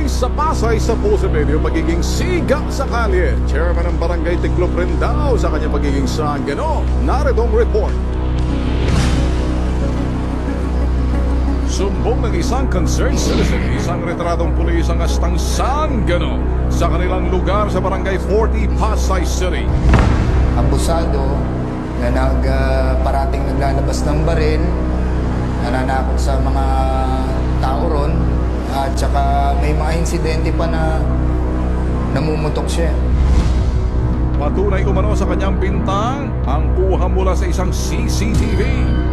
Barangay sa Pasay sa posibleng magiging siga sa kalye. Chairman ng Barangay tiklop rin daw sa kanyang pagiging sanggano. Narito ang report. Sumbong ng isang concerned citizen, isang retratong pulis ang astang sanggano sa kanilang lugar sa Barangay 40, Pasay City. Abusado na parating naglalabas ng baril, nananakot sa mga tao ron, at saka may mga insidente pa na namumutok siya. Patunay umano sa kanyang bintang ang kuha mula sa isang CCTV.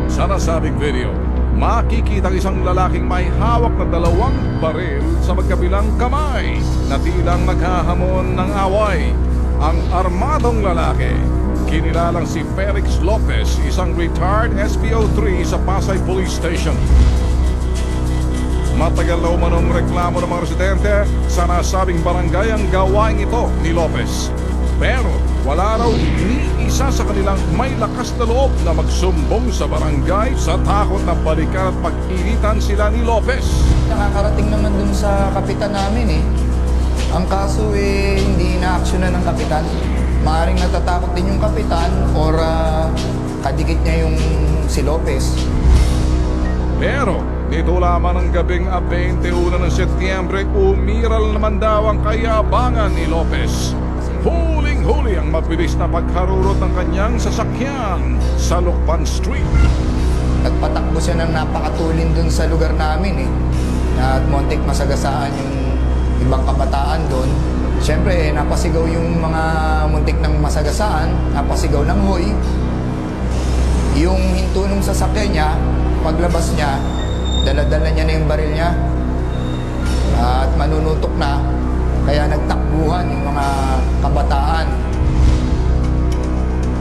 Sa nasabing video, makikita ang isang lalaking may hawak na 2 baril sa magkabilang kamay na tilang naghahamon ng away. Ang armadong lalaki, kinilalang si Felix Lopez, isang retired SPO3 sa Pasay Police Station. Matagal na umanong reklamo ng mga residente sa nasabing barangay ang gawain ito ni Lopez. Pero wala raw ni isa sa kanilang may lakas na loob na magsumbong sa barangay sa takot na balikan at pag-initan sila ni Lopez. Nakakarating naman dun sa kapitan namin eh. Ang kaso hindi na-actionan ng kapitan. Maaaring natatakot din yung kapitan or kadikit niya yung si Lopez. Pero dito lamang ng gabing 21 ng Setyembre, umiral naman daw ang kayabangan ni Lopez. Huling-huli ang mabilis na pagharurot ng kanyang sasakyan sa Lukban Street. Nagpatakbo siya ng napakatulin dun sa lugar namin eh. At muntik masagasaan yung ibang kabataan doon. Siyempre, napasigaw yung mga muntik ng masagasaan, napasigaw ng hoy. Yung hinto nung sasakyan niya, paglabas niya, dala-dala niya na yung baril niya. At manunutok na, kaya nagtakbuhan yung mga kabataan.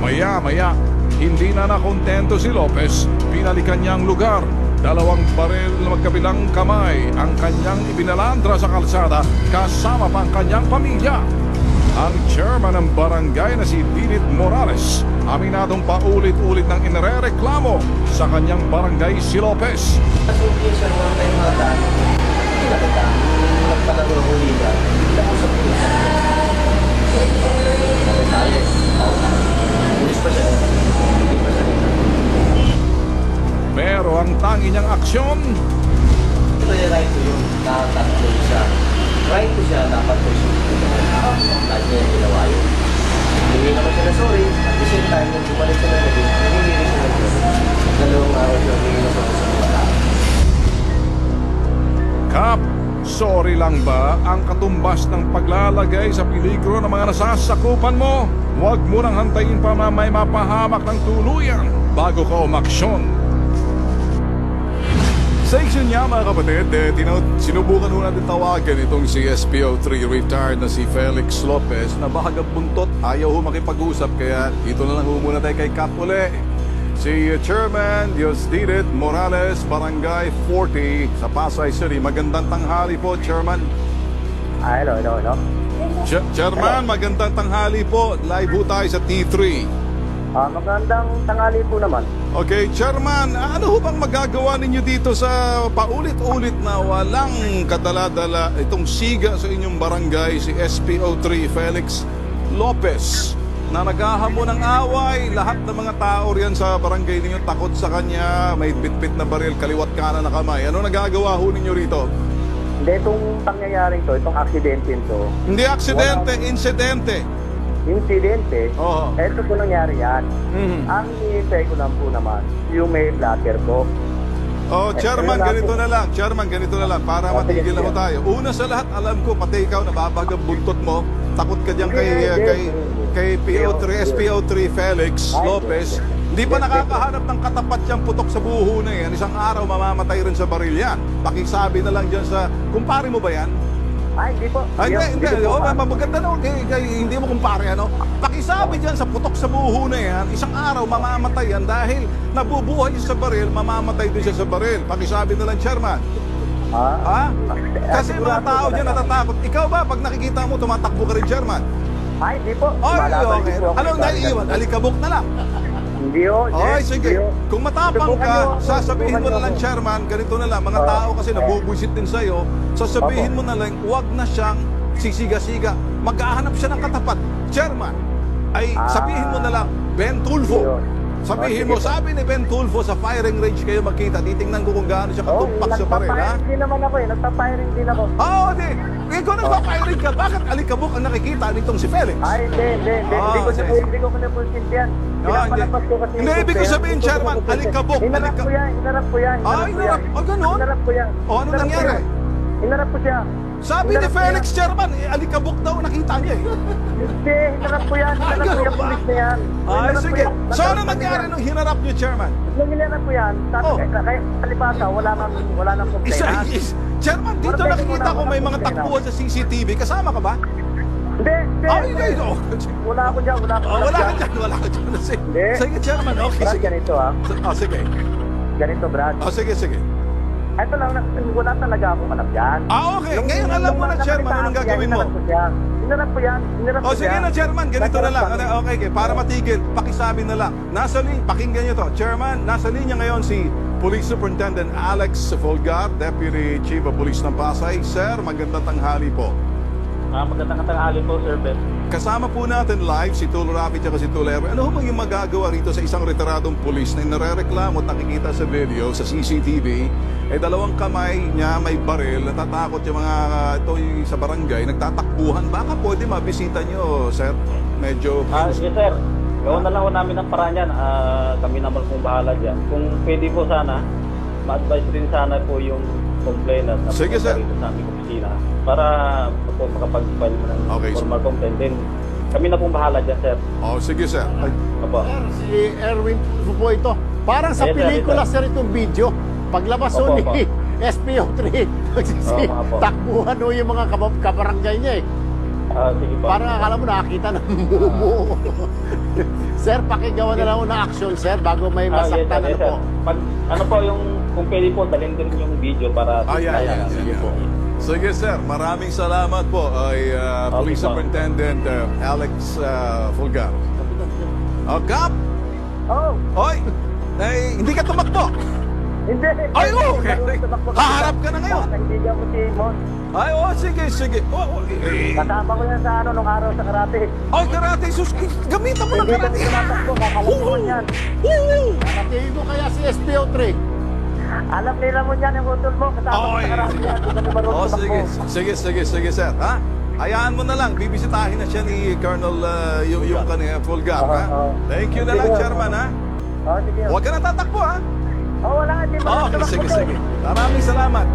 Maya-maya, hindi na nakontento si Lopez, pinalikan niya ang lugar. 2 baril na magkabilang kamay ang kanyang ibinalandra sa kalsada kasama pa ang kanyang pamilya. Ang chairman ng barangay na si Dinit Morales, aminadong paulit-ulit ng inirereklamo sa kanyang barangay si Lopez. Nasukin siya naman tayo mga daan. Hindi na kita. Nagpalaro ko liga. Hindi ako sa pulis. Sabi tayo. Pulis pa siya. Hindi pa siya. Pero ang tangi niyang aksyon, Ito yung right to yun. Nakatatlo siya. Right to siya. Dapat po siya. Kahit niya yung ginawa yun. Hindi naman siya na sorry. At the same time, nung bumalik siya na gabi, hindi rin siya nag-sorry. 2 araw siya. Hindi na sorry sa mga tao. Kap, sorry lang ba ang katumbas ng paglalagay sa peligro ng mga nasasakupan mo? Huwag mo nang hantayin pa na may mapahamak ng tuluyan bago ka umaksyon. Sa action niya mga kapatid, sinubukan ho natin tawagan itong si SPO3 retired na si Felix Lopez na bahagang buntot, ayaw ho makipag-usap, kaya dito na lang ho muna tayo kay Kap uli. Si Chairman Dinit Morales, Barangay 40 sa Pasay City. Magandang tanghali po, Chairman. Hello. Chairman, magandang tanghali po. Live ho tayo sa T3. Magandang tanghali po naman. Okay, Chairman, ano ho bang magagawa ninyo dito sa paulit-ulit na walang kadala-dala itong siga sa inyong barangay, si SPO3 Felix Lopez, na naghahamon ng away? Lahat ng mga tao riyan sa barangay ninyo takot sa kanya, may bitbit na baril, kaliwat kanan na kamay. Ano nagagawa ho ninyo rito? Hindi, itong pangyayaring to, itong aksidente to. Hindi aksidente, insidente. Insidente, Oo. eto po nangyari yan. Mhm. Ang hinihintay ko lang po naman, yung may blatter po. Oh, Chairman, ganito na lang. Chairman, ganito na lang para matigil na ho tayo. Una sa lahat, alam ko, pati ikaw, nababagang buntot mo. Takot ka diyan kay SPO3 Felix Lopez. Hindi pa nakakahanap ng katapat yung putok sa buho na yan. Isang araw, mamamatay rin sa baril yan. Pakisabi na lang dyan sa, kumpare mo ba yan? Ay, hindi po. Ay, hindi. po, Maganda na. Hindi mo kumpare, ano? Pakisabi dyan sa putok sa buho na yan, isang araw mamamatay yan dahil nabubuhay siya sa baril, mamamatay din siya sa baril. Pakisabi na lang, Chairman. Ha? Kasi mga tao dyan natatakot. Ikaw ba, pag nakikita mo, tumatakbo ka rin, Chairman? Ay, hindi po. Ay, Lumalaban okay. din po ako. Anong naiiwan? Alikabok na lang. Hindi ho. Ay, sige. Hindi ho. Kung matapang Subukan ka, niyo ako, sasabihin mo subukan na lang, niyo ako. Chairman, ganito na lang. Mga tao kasi nabubwisit din sa'yo. Sasabihin mo na lang, huwag na siyang sisiga-siga. Maghahanap siya ng katapat. Chairman, ay sabihin mo na lang, Ben Tulfo. Yun. Sabihin mo, Sige. sabi ni Ben Tulfo, sa firing range kayo magkita. Titingnan ko kung gaano siya katumpak sa baril, ha? Nagpapiring din naman ako eh. Nagpapiring din ako. Oo, di. Ikaw nagpa-firing ka. Bakit alikabok ang nakikita nitong si Felix? Ay, hindi. Ah, Hindi ko sige. hindi ko kinapulsintiyan. Ah, hindi. Hindi, ibig ko sabihin, Chairman, alikabok, Hinarap ko yan. Ah, hinarap. Ah, ganun? Hinarap ko yan. Oh, ano Hinarap ko nangyari? yan. Hinarap ko siya. Sabi ni Hinarap ko Felix, yan. Chairman, alikabok daw nakita niya eh. Hindi, hinarap ko yan. Hinarap ko ganun yung ba? pulis na yan. Ay, Hinarap ko sige. yan. So, ano Hinarap ko nangyari yan. nung hinarap niyo, Chairman? Nung hinarap ko yan, sabi Oh. kaya palibasa, wala nang complainant. Chairman, dito Wala, nakikita ko may mga wala. takbuhan sa CCTV. Kasama ka ba? Hindi. Ay, hindi. Oh, Wala ako dyan. Wala ako wala ka dyan. Wala ka dyan. Hindi. Sige, Chairman. Okay, Brad, sige. ganito ah. Oh, sige. Ganito, Brad. Oh, sige, sige. Ito lang, wala talaga akong alam dyan. Ah, okay. Ngayon alam mo na, Chairman, anong gagawin mo? Hinarap ko yan. Hinarap O ko sige yan. na, Chairman, ganito na lang. Nagkaroon Okay, okay, para matigil, pakisabi na lang. Nasa pakinggan nyo to. Chairman, nasa linya ngayon si Police Superintendent Alex Fulgar, Deputy Chief of Police ng Pasay. Sir, magandang tanghali po. Magandang tanghali po, Sir Ben. Kasama po natin live si Tulo Rafi at si Tulo Erwin. Ano ho yung magagawa rito sa isang retiradong pulis na narereklamo at nakikita sa video, sa CCTV, dalawang kamay niya may baril, natatakot yung mga ito yung sa barangay, nagtatakbuhan. Baka pwede mabisita nyo, sir. Medyo... Yes, sir. Gawin na lang po namin ng paraan yan. Kami naman pong bahala dyan. Kung pwede po sana, ma-advise rin sana po yung complainant na Sige, pumunta sir. rito sa aming opisina para po makapag-file mo ng Okay, sir. formal complaint. Then, kami na pong bahala dyan, sir. Oh, sige, sir. Ay, Opo. Si Erwin po ito. Parang sa Yes, sir, pelikula yes, sir itong video. Paglabas Opo, ni opo. SPO3, mga po. takbuhan o yung mga kabarangay niya eh. Sige po. Parang akala mo nakakita ng mumu. Sir, pakigawa na lang ho ng action sir bago may Yes, sir, masaktan yes, ano sir. po. Pag, ano po yung, kung pwede po, dalhin din yung video para... Ayan. Sige po. Sige, sir. Maraming salamat po ay Police po. Superintendent Alex Fulgar. Oh, Kap! Oh, Oy! Hindi ka tumakbo! hindi. Ay, okay. Haharap ka na ngayon. Kaibigan ko si Mon. Ay, sige. Kasama ko yan sa nung araw sa karate. Oh, karate, sus! Gamitan mo ng Hindi kami karate! tumatakbo. Kakalaman yan. Tingin ko kaya si SPO3. Alam nila mo yan yung utol mo. Kasama ko Oy. sa karate yan. Hindi kami marunong Oh, tumakbo. sige, sir. Ha? Hayaan mo na lang. Bibisitahin na siya ni Colonel yung kanina, Fulgar, ha? Oo. Thank you na lang, Chairman, ha? Oh, sige. Huwag ka na tatakbo, ha? Oh, wala. Hindi marunong Okay, tumakbo. sige. Maraming salamat.